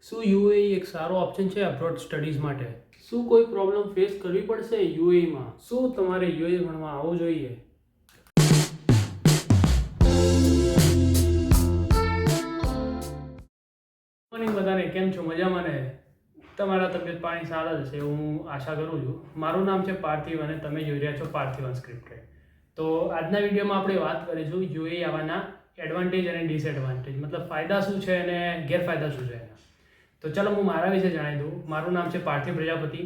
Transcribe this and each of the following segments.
શું યુએઈ એક સારો ઓપ્શન છે અબ્રોડ સ્ટડીઝ માટે? શું કોઈ પ્રોબ્લેમ ફેસ કરવી પડશે યુએઈમાં? શું તમારે યુએઈ ભણવા આવવું જોઈએ? મોર્નિંગ બધાને, કેમ છો? મજામાં ને? તમારા તબિયત પાણી સારા જ હશે એવું હું આશા કરું છું. મારું નામ છે પાર્થિવ અને તમે જોઈ રહ્યા છો પાર્થિવ અનસ્ક્રિપ્ટેડ. તો આજના વિડીયોમાં આપણે વાત કરીશું યુએઈ આવવાના એડવાન્ટેજ અને ડિસએડવાન્ટેજ, મતલબ ફાયદા શું છે અને ગેરફાયદા શું છે એના. તો ચાલો હું મારા વિશે જણાવી દઉં. મારું નામ છે પાર્થિવ પ્રજાપતિ.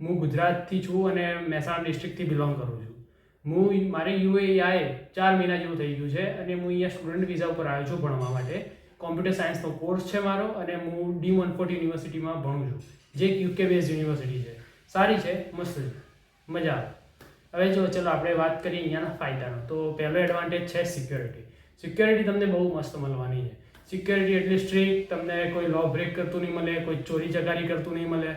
હું ગુજરાતથી છું અને મહેસાણા ડિસ્ટ્રિક્ટથી બિલોંગ કરું છું. મારે યુએઈ આવે 4 મહિના જેવું થઈ ગયું છે અને હું અહીંયા સ્ટુડન્ટ વિઝા ઉપર આવ્યો છું ભણવા માટે. કોમ્પ્યુટર સાયન્સનો કોર્સ છે મારો અને હું D140 યુનિવર્સિટીમાં ભણું છું, જે UK બેઝ યુનિવર્સિટી છે. સારી છે, મસ્ત છે, મજા આવે. હવે ચલો આપણે વાત કરીએ અહીંયાના ફાયદાનો. તો પહેલો એડવાન્ટેજ છે સિક્યોરિટી. સિક્યોરિટી તમને બહુ મસ્ત મળવાની છે. સિક્યોરિટી એટલી સ્ટ્રિક્ટ, તમને કોઈ લો બ્રેક કરતું નહીં મળે, કોઈ ચોરી ચકારી કરતું નહીં મળે,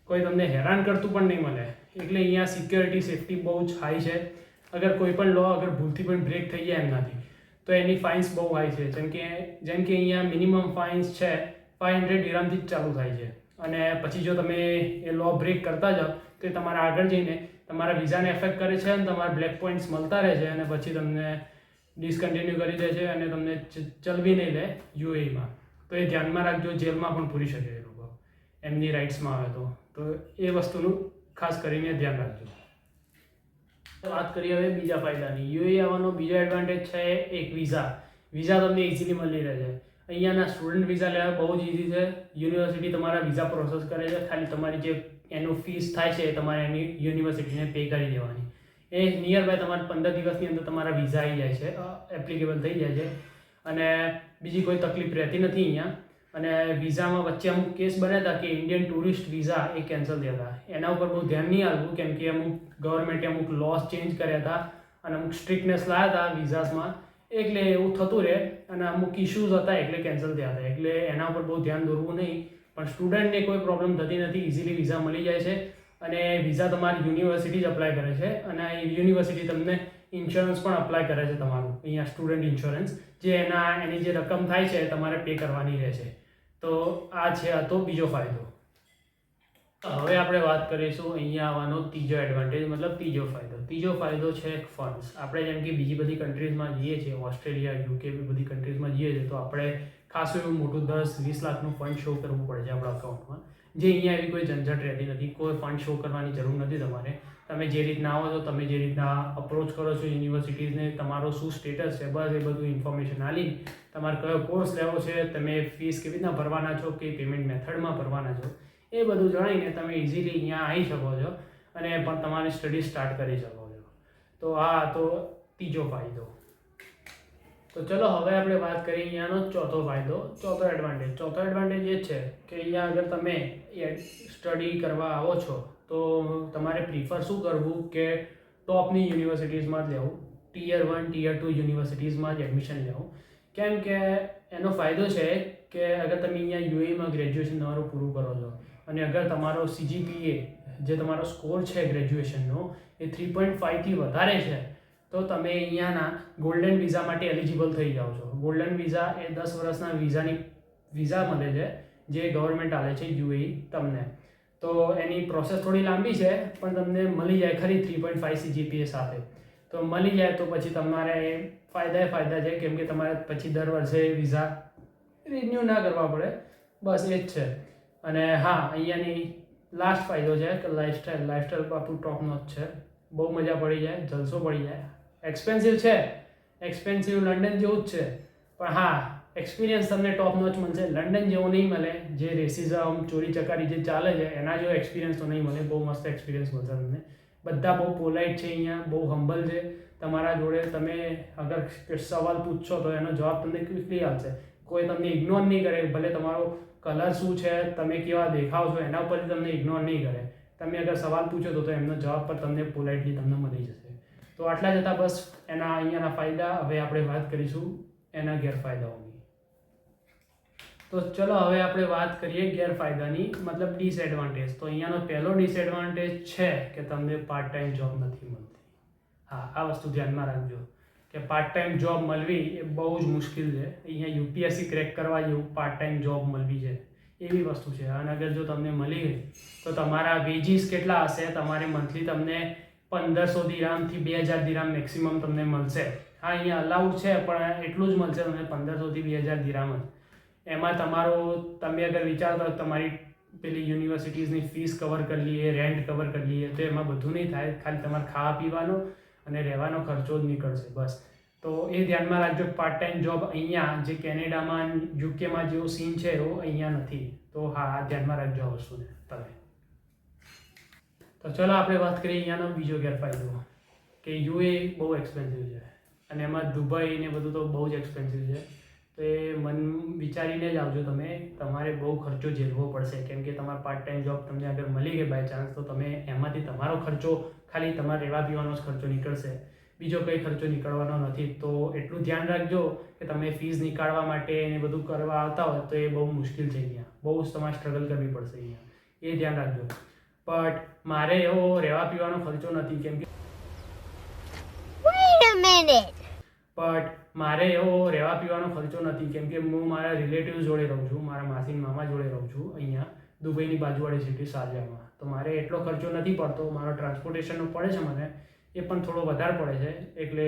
કોઈ તમને હેરાન કરતું પણ નહીં મળે. એટલે અહીંયા સિક્યોરિટી સેફટી બહુ જ હાઈ છે. અગર કોઈ પણ લો અગર ભૂલથી પણ બ્રેક થઈ જાય એમનાથી તો એની ફાઇન્સ બહુ હાઈ છે. જેમ કે અહીંયા મિનિમમ ફાઇન્સ છે 500 દિરહમથી જ ચાલુ થાય છે. અને પછી જો તમે એ લો બ્રેક કરતા જાઓ તો એ તમારા આગળ જઈને તમારા વિઝાને એફેક્ટ કરે છે અને તમારા બ્લેક પોઈન્ટ્સ મળતા રહે છે અને પછી તમને ડિસકન્ટિન્યુ કરી દે છે અને તમને ચલવી નહીં લે યુએઈમાં. તો એ ધ્યાનમાં રાખજો, જેલમાં પણ પૂરી શકે એ લોકો એમની રાઇટ્સમાં આવે તો એ વસ્તુનું ખાસ કરીને ધ્યાન રાખજો. વાત કરીએ હવે બીજા ફાયદાની. યુએઈ આવવાનો બીજો એડવાન્ટેજ છે એક વિઝા. વિઝા તમને ઇઝીલી મળી રહે છે. અહીંયાના સ્ટુડન્ટ વિઝા લેવા બહુ જ ઇઝી છે. યુનિવર્સિટી તમારા વિઝા પ્રોસેસ કરે છે. ખાલી તમારી જે એનું ફીસ થાય છે એ તમારે એની યુનિવર્સિટીને પે કરી દેવાની. એ નિયર બાય તમારે 15 દિવસની અંદર તમારા વિઝા આવી જાય છે, એપ્લિકેબલ થઈ જાય છે અને બીજી કોઈ તકલીફ રહેતી નથી અહીંયા. અને વિઝામાં વચ્ચે અમુક કેસ બન્યા હતા કે ઇન્ડિયન ટુરિસ્ટ વિઝા એ કેન્સલ થયા હતા. એના ઉપર બહુ ધ્યાન નહીં આપવું, કેમ કે અમુક ગવર્મેન્ટે અમુક લોસ ચેન્જ કર્યા હતા અને અમુક સ્ટ્રિક્ટનેસ લાવ્યા હતા વિઝાસમાં, એટલે એવું થતું રહે અને અમુક ઇશ્યુઝ હતા એટલે કેન્સલ થયા હતા. એટલે એના ઉપર બહુ ધ્યાન દોરવું નહીં. પણ સ્ટુડન્ટને કોઈ પ્રોબ્લેમ થતી નથી, ઇઝીલી વિઝા મળી જાય છે અને વિઝા તમારી યુનિવર્સિટી જ અપ્લાય કરે છે અને યુનિવર્સિટી તમને ઇન્સ્યોરન્સ પણ અપ્લાય કરે છે તમારું અહીંયા સ્ટુડન્ટ ઇન્સ્યોરન્સ, જે એની જે રકમ થાય છે તમારે પે કરવાની રહે છે. તો આ છે આ તો બીજો ફાયદો. હવે આપણે વાત કરીશું અહીંયા આવવાનો ત્રીજો એડવાન્ટેજ, મતલબ ત્રીજો ફાયદો. ત્રીજો ફાયદો છે ફંડ્સ. આપણે જેમ કે બીજી બધી કન્ટ્રીઝમાં જઈએ છીએ, ઓસ્ટ્રેલિયા, UK બધી કન્ટ્રીઝમાં જઈએ છીએ તો આપણે ખાસું એવું મોટું 10-20 લાખનું ફંડ શો કરવું પડે છે આપણા અકાઉન્ટમાં, જે અહીંયા એવી કોઈ ઝંઝટ રહેતી નથી. કોઈ ફંડ શો કરવાની જરૂર નથી તમારે. તમે જે રીતના આવો છો, તમે જે રીતના અપ્રોચ કરો છો યુનિવર્સિટીઝને, તમારો શું સ્ટેટસ છે, બસ એ બધું ઇન્ફોર્મેશન આલી, તમારે કયો કોર્સ લેવો છે, તમે ફીસ કેવી રીતના ભરવાના છો, કઈ પેમેન્ટ મેથડમાં ભરવાના છો, એ બધું જણાવીને તમે ઇઝીલી અહીંયા આવી શકો છો અને પણ તમારી સ્ટડી સ્ટાર્ટ કરી શકો છો. તો આ તો ત્રીજો ફાયદો. તો ચલો હવે આપણે વાત કરીએ અહીંયાનો ચોથો ફાયદો, ચોથો એડવાન્ટેજ. ચોથો એડવાન્ટેજ એ છે કે અહીંયા અગર તમે સ્ટડી કરવા આવો છો તો તમારે પ્રિફર શું કરવું કે ટોપની યુનિવર્સિટીઝમાં જ લેવું, Tier 1 Tier 2 યુનિવર્સિટીઝમાં જ એડમિશન લેવું. કેમ કે એનો ફાયદો છે કે અગર તમે અહીંયા યુએઈમાં ગ્રેજ્યુએશન તમારું પૂરું કરો છો અને અગર તમારો CGPA જે તમારો સ્કોર છે ગ્રેજ્યુએશનનો એ 3.5 થી વધારે છે તો તમે અહીંયાના ગોલ્ડન વિઝા માટે એલિજિબલ થઈ જાઓ છો. ગોલ્ડન વિઝા એ 10 વર્ષના વિઝા મળે છે જે ગવર્મેન્ટ આપે છે યુએઈ તમને. તો એની પ્રોસેસ થોડી લાંબી છે પણ તમને મળી જાય ખરી 3.5 CGPA સાથે. તો મળી જાય તો પછી તમારે ફાયદા છે, કેમ કે તમારે પછી દર વર્ષે વિઝા રિન્યૂ ના કરવા પડે, બસ એ જ છે. અને હા, અહીંયાની લાસ્ટ ફાયદો છે કે લાઇફસ્ટાઈલ આપણું ટોપ નોચ છે. બહુ મજા પડી જાય, જલસો પડી જાય. એક્સપેન્સિવ છે, એક્સપેન્સિવ લંડન જેવું જ છે, પણ હા એક્સપિરિયન્સ તમને ટોપ નોચ મળશે. લંડન જેવો નહીં મળે, જે રેસિઝમ ચોરી ચકારી જે ચાલે છે એના જેવો એક્સપિરિયન્સ તો નહીં મળે. બહુ મસ્ત એક્સપિરિયન્સ મળશે તમને. બધા બહુ પોલાઇટ છે અહીંયા, બહુ હમ્બલ છે. તમારા જોડે તમે અગર સવાલ પૂછશો તો એનો જવાબ તમને ક્વિકલી આપશે. કોઈ તમને ઇગ્નોર નહીં કરે, ભલે તમારો કલર શું છે, તમે કેવા દેખાવ છો એના ઉપરથી તમને ઇગ્નોર નહીં કરે. તમે અગર સવાલ પૂછો તો એમનો જવાબ પર તમને પોલાઇટલી તમને મળી જશે. તો આટલા જ હતા બસ અહીંયાના ફાયદા. હવે આપણે વાત કરીશું એના ગેરફાયદાઓની. તો ચલો હવે આપણે વાત કરીએ ગેરફાયદાની, મતલબ ડિસએડવાન્ટેજ. તો અહીંયાનો પહેલો ડિસએડવાન્ટેજ છે કે તમને પાર્ટ ટાઈમ જોબ નથી મળતી. હા, આ વસ્તુ ધ્યાનમાં રાખજો કે પાર્ટ ટાઈમ જોબ મળવી એ બહુ જ મુશ્કેલ છે. અહીંયા UPSC ક્રેક કરવા જેવું પાર્ટ ટાઈમ જોબ મળવી છે એવી વસ્તુ છે. અને અગર જો તમને મળી ગઈ તો તમારા વેજીસ કેટલા હશે, તમારે મંથલી તમને 1500 દિરામથી 2000 દિરામ મેક્સિમમ તમને મળશે. હા, અહીંયા અલાઉડ છે પણ એટલું જ મળશે તમને, 1500થી 2000 દિરામ જ. એમાં તમે અગર વિચારતા હો તમારી પેલી યુનિવર્સિટીઝની ફીસ કવર કરી લઈએ, રેન્ટ કવર કરી લઈએ, તો એમાં બધું નહીં થાય. ખાલી તમારે ખાવા પીવાનો અને રહેવાનો ખર્ચો જ નીકળશે બસ. તો એ ધ્યાનમાં રાખજો. પાર્ટ ટાઈમ જોબ અહીંયા જે કેનેડામાં, યુકેમાં જેવો સીન છે એવો અહીંયા નથી. તો હા, આ ધ્યાનમાં રાખજો આ વસ્તુને તમે. તો ચલો આપણે વાત કરીએ અહીંયાનો બીજો ગેરફાયદો, કે યુએ બહુ એક્સપેન્સિવ છે અને એમાં દુબઈ ને બધું તો બહુ જ એક્સપેન્સિવ છે. તો એ મન વિચારીને જ આવજો તમે, તમારે બહુ ખર્ચો ઝેલવો પડશે. કેમ કે તમારા પાર્ટ ટાઈમ જોબ તમને અગર મળી ગઈ બાય ચાન્સ, તો તમે એમાંથી તમારો ખર્ચો ખાલી તમારે રહેવા પીવાનો જ ખર્ચો નીકળશે, બીજો કંઈ ખર્ચો નીકળવાનો નથી. તો એટલું ધ્યાન રાખજો કે તમે ફીસ નીકાળવા માટે ને બધું કરવા આવતા હોય તો એ બહુ મુશ્કેલ છે અહીંયા, બહુ જ તમારે સ્ટ્રગલ કરવી પડશે અહીંયા, એ ધ્યાન રાખજો. બટ મારે એવો રહેવા પીવાનો ખર્ચો નથી, કેમ કે હું મારા રિલેટિવ્સ જોડે રહું છું, મારા માસી મામા જોડે રહું છું અહીંયા દુબઈની બાજુવાળી સિટી શારજાહમાં. તો મારે એટલો ખર્ચો નથી પડતો. મારો ટ્રાન્સપોર્ટેશનનો પડે છે મને, એ પણ થોડો વધારે પડે છે, એટલે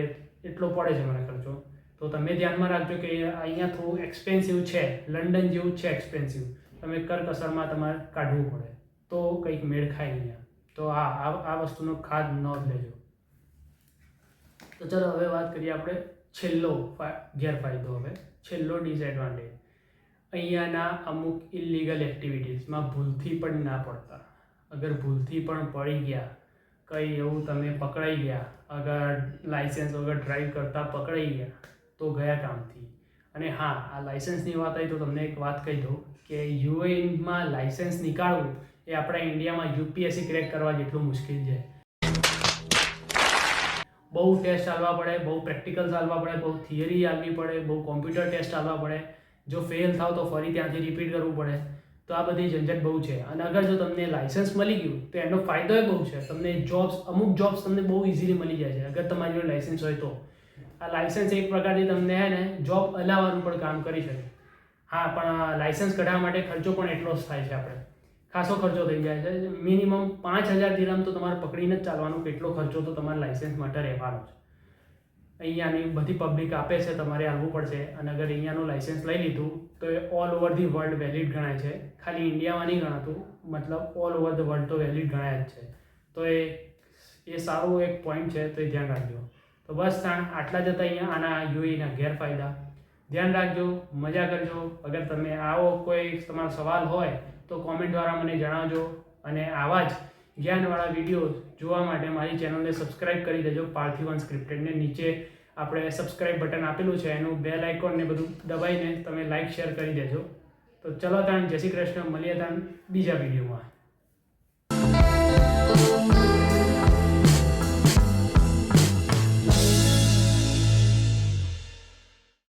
એટલો પડે છે મને ખર્ચો. તો તમે ધ્યાનમાં રાખજો કે અહીંયા થોડું એક્સપેન્સિવ છે, લંડન જેવું છે એક્સપેન્સિવ. તમે કરકસરમાં તમારે કાઢવું પડે તો કંઈક મેળ ખાય અહીંયા. તો આ વસ્તુનો ખાસ નોંધ લેજો. તો ચલો હવે વાત કરીએ આપણે છેલ્લો ગેરફાયદો, હવે છેલ્લો ડિસએડવાન્ટેજ. અહીંયાના અમુક ઇલીગલ એક્ટિવિટીઝમાં ભૂલથી પણ ના પડતા. અગર ભૂલથી પણ પડી ગયા, કંઈ એવું તમે પકડાઈ ગયા, અગર લાઇસન્સ વગર ડ્રાઈવ કરતા પકડાઈ ગયા તો ગયા કામથી. અને હા, આ લાઇસન્સની વાત આવી તો તમને એક વાત કહી દઉં કે યુએઈમાં લાઇસન્સ નીકાળવું એ આપણા ઇન્ડિયામાં યુપીએસસી ક્રેક કરવા જેટલું મુશ્કેલ છે. બહુ ટેસ્ટ ચાલવા પડે, બહુ પ્રેક્ટિકલ ચાલવા પડે, બહુ થિયરી આપવી પડે, બહુ કોમ્પ્યુટર ટેસ્ટ ચાલવા પડે. જો ફેલ થાવ તો ફરી ત્યાંથી રિપીટ કરવું પડે. તો આ બધી ઝંઝટ બહુ છે. અને અગર જો તમને લાઇસન્સ મળી ગયું તો એનો ફાયદો એ બહુ છે, તમને અમુક જોબ્સ તમને બહુ ઇઝીલી મળી જાય છે અગર તમારી જોડે લાઇસન્સ હોય તો. આ લાઇસન્સ એક પ્રકારથી તમને હે ને જોબ અલાવવાનું પણ કામ કરી શકે. હા, પણ લાઇસન્સ કઢાવવા માટે ખર્ચો પણ એટલો જ થાય છે, આપણે ખાસો ખર્ચો થઈ જાય છે. મિનિમમ 5000 દિરહમ તો તમારે પકડીને જ ચાલવાનું, કેટલો ખર્ચો તો તમારે લાઇસન્સ માટે રહેવાનો છે. અહીંયાની બધી પબ્લિક આપે છે, તમારે આવવું પડશે. અને અગર અહીંયાનું લાઇસન્સ લઈ લીધું તો એ all over the world valid ગણાય છે, ખાલી ઇન્ડિયામાં નહીં ગણાતું, મતલબ ઓલ ઓવર ધ વર્લ્ડ તો વેલિડ ગણાય જ છે. તો એ સારું એક પોઈન્ટ છે, તો એ ધ્યાન રાખજો. તો બસ આટલા જ હતા અહીંયા આના યુએઈના ગેરફાયદા. ધ્યાન રાખજો, મજા કરજો. અગર તમે આવો કોઈ તમારો સવાલ હોય તો કોમેન્ટ દ્વારા મને જણાવજો. અને આવા જ જ્ઞાનવાળા વિડીયો જોવા માટે મારી ચેનલને સબસ્ક્રાઇબ કરી દેજો, પાર્થિવ અનસ્ક્રિપ્ટેડને. નીચે આપણે સબસ્ક્રાઇબ બટન આપેલું છે, એનું બેલ આઇકોન ને બધું દબાઈને તમે લાઇક શેર કરી દેજો. તો ચલો તાણ, જય શ્રી કૃષ્ણ. મળીએ તાણ બીજા વિડીયોમાં.